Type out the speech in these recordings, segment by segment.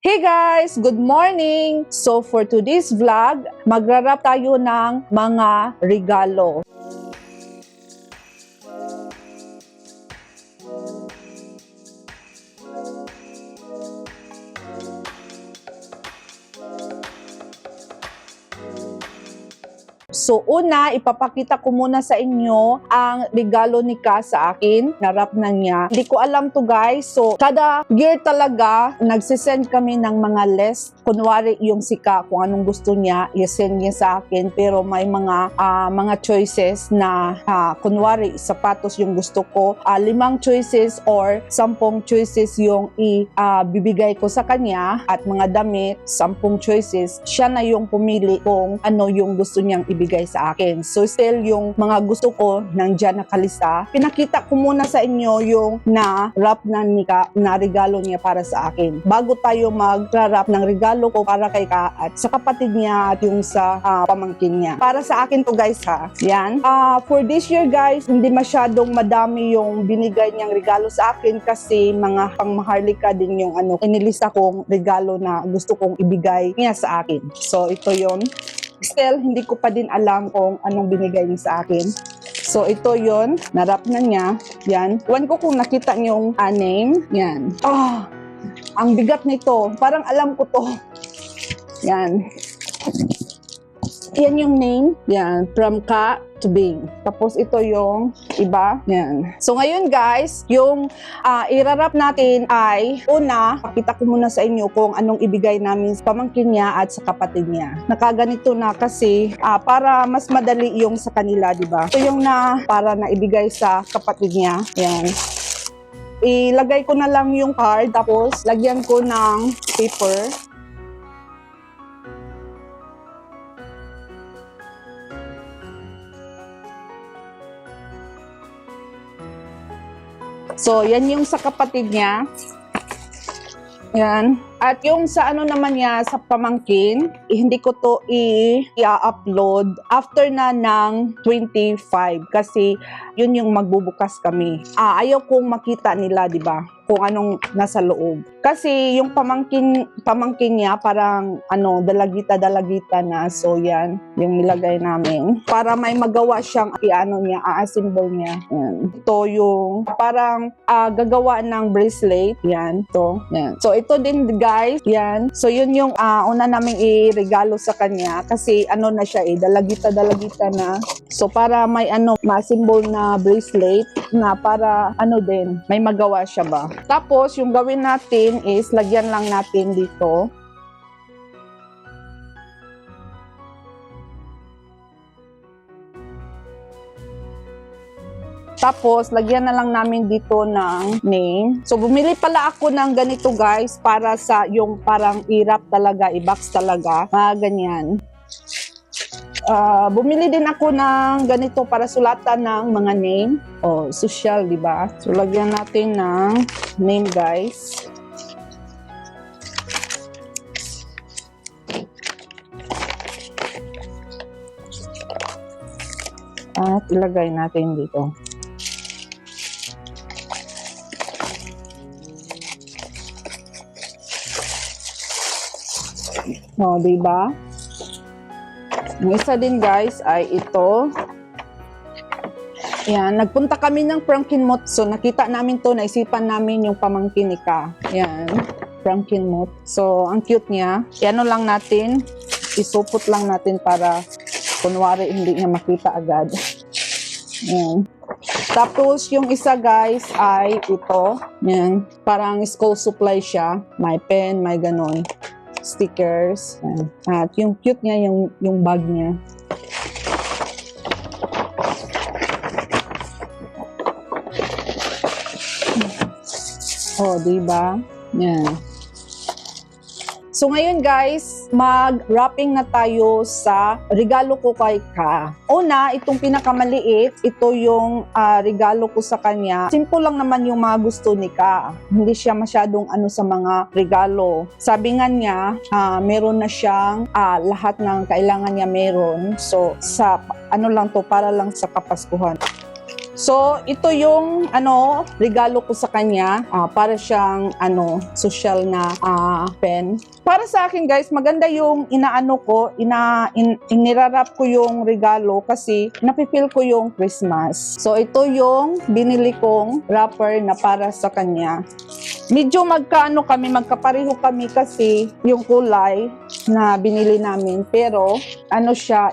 Hey guys! Good morning! So for today's vlog, magra-wrap tayo ng mga regalo. So una, ipapakita ko muna sa inyo ang regalo ni Ka sa akin. Narap na niya. Hindi ko alam to guys. So kada year talaga, nagsisend kami ng mga list. Kunwari yung si Ka, kung anong gusto niya, i-send niya sa akin. Pero may mga choices na kunwari sapatos yung gusto ko. 5 choices or 10 choices yung ibibigay ko sa kanya. At mga damit, 10 choices. Siya na yung pumili kung ano yung gusto niyang ibigay sa akin. So still yung mga gusto ko nandiyan nakalista. Pinakita ko muna sa inyo yung na-wrap na ni Ka na regalo niya para sa akin. Bago tayo mag-wrap ng regalo ko para kay Ka at sa kapatid niya at yung sa pamangkin niya. Para sa akin to guys ha. Yan. For this year guys, hindi masyadong madami yung binigay niyang regalo sa akin kasi mga pangmaharlika din yung inilista kong regalo na gusto kong ibigay niya sa akin. So ito yon. Still, hindi ko pa din alam kung anong binigay niya sa akin. So, ito yon, narap na niya. Yan. Iwan ko kung nakita niyong name. Yan. Ang bigat nito. Parang alam ko to. Yan. Yan yung name. Yan. From Ka to Bing. Tapos ito yung iba. Yan. So ngayon guys, yung irarap natin ay una, pakita ko muna sa inyo kung anong ibigay namin sa pamangkin niya at sa kapatid niya. Nakaganito na kasi para mas madali yung sa kanila, di ba? Ito yung para na ibigay sa kapatid niya. Yan. Ilagay ko na lang yung card tapos lagyan ko ng paper. So, yan yung sa kapatid niya. Yan. At yung sa naman niya, sa pamangkin, hindi ko to i-upload after na ng 25 kasi yun yung magbubukas kami. Ayaw kong makita nila, di ba? Kung anong nasa loob. Kasi yung pamangkin niya parang dalagita na. So yan, yung nilagay namin. Para may magawa siyang a-assemble niya. Yan. Ito yung parang gagawa ng bracelet. Yan, to. Yan. So ito din guys, yan. So yun yung una naming i-regalo sa kanya kasi na siya dalagita na. So para may ma-symbol na bracelet na para din, may magawa siya ba. Tapos yung gawin natin is lagyan lang natin dito. Tapos, lagyan na lang namin dito ng name. So, bumili pala ako ng ganito guys para sa yung parang i-wrap talaga, i-box talaga. Mga ganyan. Bumili din ako ng ganito para sulatan ng mga name. Social, di ba? So, lagyan natin ng name guys. At ilagay natin dito. Diba? Yung isa din guys ay ito. Yan, nagpunta kami ng Frankenmuth. So nakita namin to, naisipan namin yung pamangkin ni Ka. Yan, Frankenmuth. So ang cute niya. Yan lang natin, isupot lang natin para kunwari hindi niya makita agad. Yan. Tapos yung isa guys ay ito. Yan, parang school supply siya. May pen, may ganon. Stickers. At yung cute niya, yung bag niya. Diba? Yan. So ngayon guys, mag-wrapping na tayo sa regalo ko kay Ka. Una, itong pinakamaliit, ito yung regalo ko sa kanya. Simple lang naman yung mga gusto ni Ka. Hindi siya masyadong sa mga regalo. Sabi nga niya, meron na siyang lahat ng kailangan niya meron. So, sa lang to, para lang sa Kapaskuhan. So, ito yung regalo ko sa kanya. Para siyang social na pen. Para sa akin guys, maganda yung inirarap ko yung regalo kasi napipil ko yung Christmas. So, ito yung binili kong wrapper na para sa kanya. Medyo magkapareho kami kasi yung kulay na binili namin. Pero,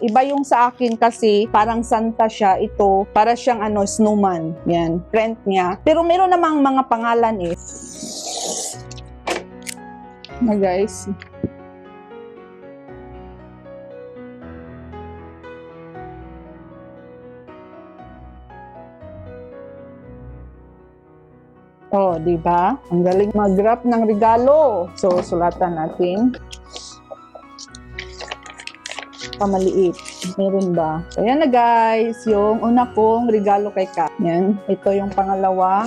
iba yung sa akin kasi parang Santa siya. Ito, para siyang snowman. Yan, print niya. Pero meron namang mga pangalan eh. Na guys. Oh, di ba? Ang galing mag-wrap ng regalo. So, sulatan natin. Pamaliit. Meron ba? So, yan na guys. Yung una kong regalo kay Kat. Yan. Ito yung pangalawa.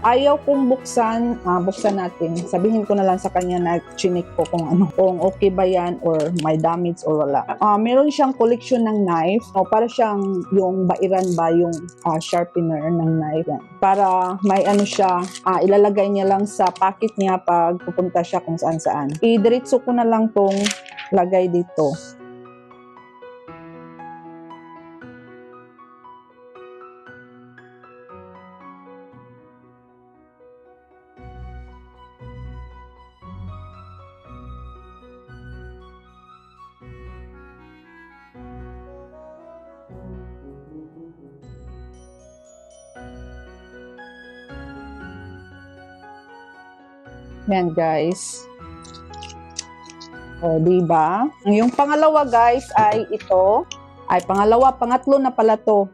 Ayaw kong buksan. Buksan natin. Sabihin ko na lang sa kanya na chinik ko kung okay ba yan or may damage or wala. Meron siyang collection ng knife. Para siyang yung bairan ba, yung sharpener ng knife. Yan. Para may siya, ilalagay niya lang sa pocket niya pag pupunta siya kung saan saan. Idiretso ko na lang tong lagay dito. Yan guys. O, diba? Yung pangalawa guys ay ito. Ay pangatlo na pala to.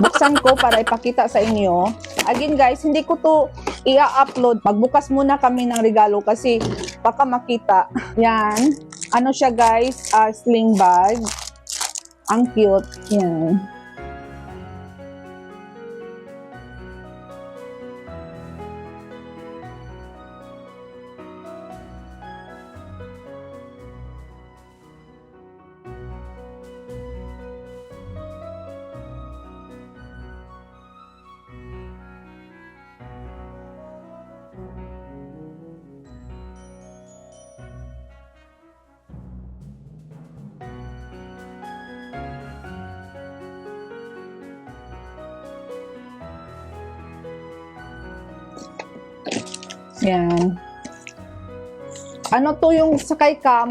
Buksan ko para ipakita sa inyo. Again guys, hindi ko to i-upload. Magbukas muna kami ng regalo kasi baka makita. Yan. Siya guys? Sling bag. Ang cute. Yan. Yan. To yung sakay ka,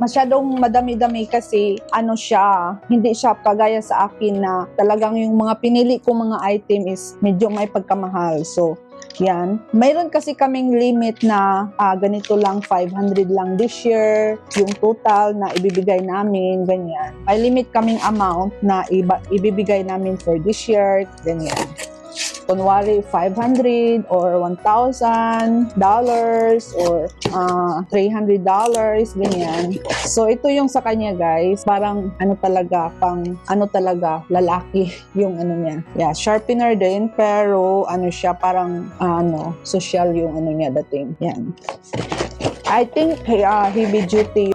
masyadong madami-dami kasi siya, hindi siya pagaya sa akin na talagang yung mga pinili ko mga item is medyo may pagkamahal. So, yan. Mayroon kasi kaming limit na ganito lang, 500 lang this year, yung total na ibibigay namin, ganyan. May limit kaming amount na ibibigay namin for this year, ganyan. Kunwari, $500 or $1,000 or $300, ganyan. So, ito yung sa kanya, guys. Parang, talaga, lalaki yung niya. Yeah, sharpener din, pero, siya, parang, social yung niya dating. Yan. I think, heavy duty.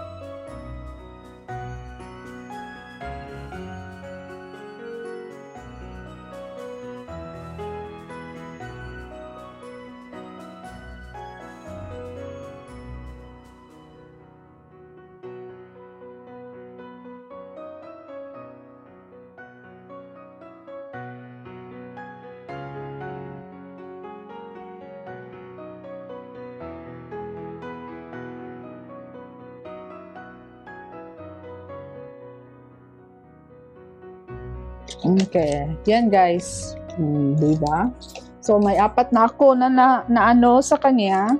Okay. Yan guys. Diba? So may apat na ako na sa kanya.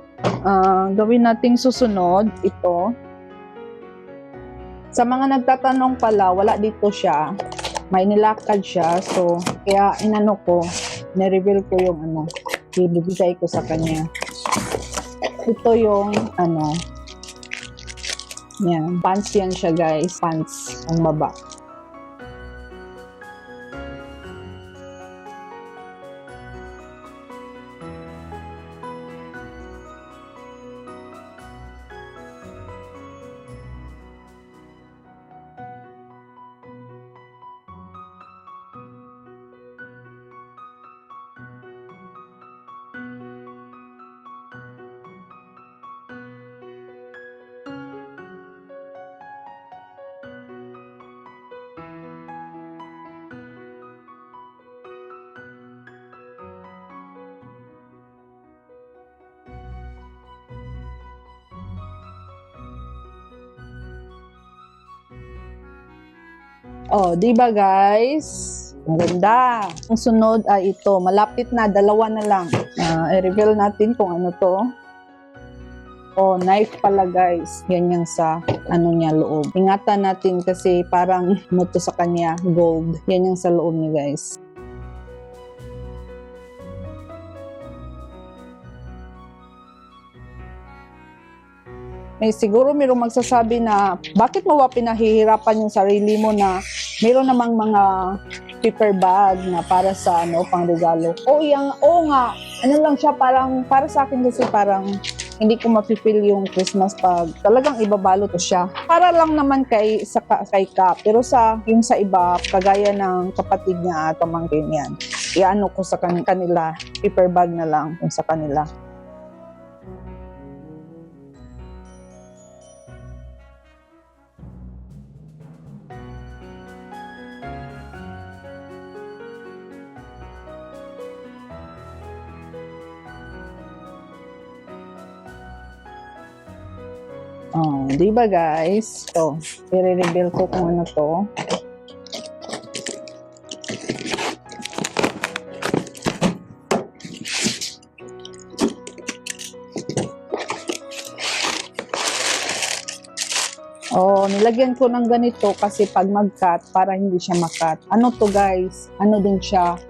Gawin nating susunod ito. Sa mga nagtatanong pala, wala dito siya. May nilakad siya. So kaya na-reveal ko yung ibibigay ko sa kanya. Ito yung yan, pants yan siya guys. Pants ang baba. Oh, di ba guys? Ang ganda. Ang sunod ay ito. Malapit na. Dalawa na lang. I-reveal natin kung ano to. Oh, knife pala guys. Yan yung sa ano niya loob. Ingatan natin kasi parang muto sa kanya. Gold. Yan yung sa loob niya guys. Siguro mayroong magsasabi na bakit mo ba pinahihirapan yung sarili mo na mayroon namang mga paper bag na para sa pangregalo. Oo nga. Ano lang siya parang para sa akin kasi parang hindi ko mapipil yung Christmas pag talagang ibabalot ko siya. Para lang naman kay Ka, pero yung sa iba kagaya ng kapatid niya at pamangkin yan. Iano ko sa kanila, paper bag na lang yung sa kanila. Oh, di ba guys? So, i-reveal ko kung ano to. Oh, nilagyan ko ng ganito kasi pag mag-cut, para hindi siya makat. Ano to guys? Ano din siya?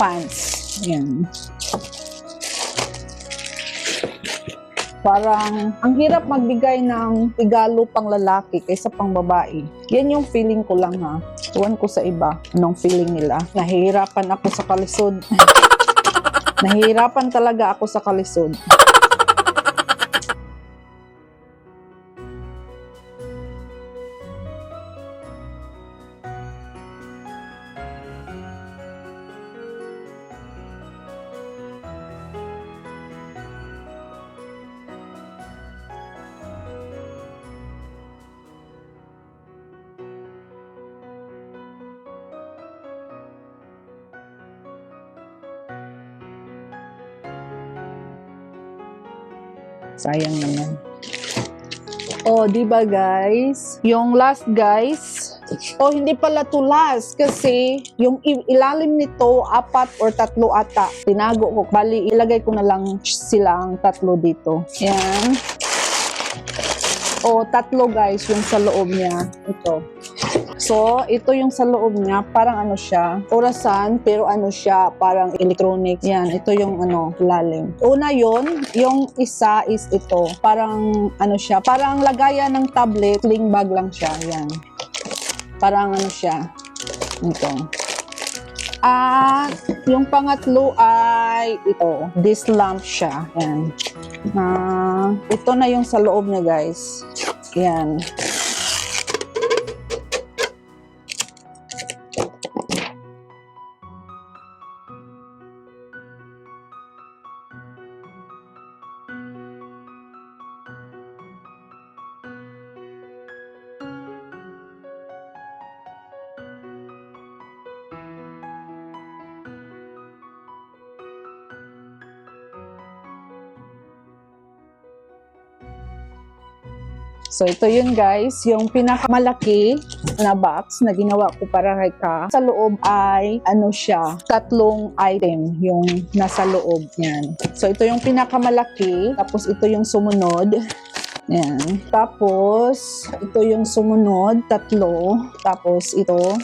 Pants. Yan. Parang ang hirap magbigay ng regalo pang lalaki kaysa pang babae. Yan yung feeling ko lang ha. Tuwan ko sa iba. Anong feeling nila? Nahihirapan ako sa kalisod. Nahihirapan talaga ako sa kalisod. Sayang naman. Oh, di ba guys? Yung last guys. Oh, hindi pala to last kasi yung ilalim nito 4 or 3 ata. Tinago ko. Bali, ilagay ko na lang silang 3 dito. Yan. Oh, 3 guys yung sa loob niya. Ito. So, ito yung sa loob niya, parang ano siya, orasan, pero ano siya, parang electronic. Yan, ito yung lalim. Una yon, yung isa is ito, parang ano siya, parang lagayan ng tablet, sling bag lang siya, yan. Parang ano siya, ito. At yung pangatlo ay ito, this lamp siya, yan. Ito na yung sa loob niya guys, yan. So, ito yun guys, yung pinakamalaki na box na ginawa ko para kay Ka. Sa loob ay, ano siya, 3 item yung nasa loob niyan. So, ito yung pinakamalaki, tapos ito yung sumunod. Yan. Tapos, ito yung sumunod, 3. Tapos, ito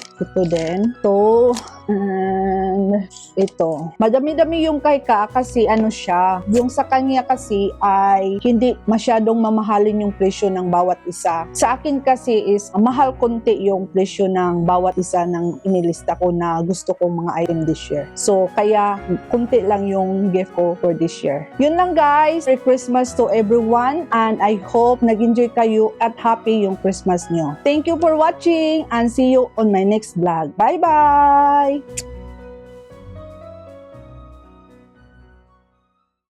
din. Ito, and ito. Madami-dami yung kay Ka kasi ano siya, yung sa kanya kasi ay hindi masyadong mamahalin yung presyo ng bawat isa. Sa akin kasi is mahal konti yung presyo ng bawat isa ng inilista ko na gusto kong mga item this year. So, kaya konti lang yung gift ko for this year. Yun lang guys. Merry Christmas to everyone and I hope nag-enjoy kayo at happy yung Christmas nyo. Thank you for watching and see you on my next vlog. Bye-bye!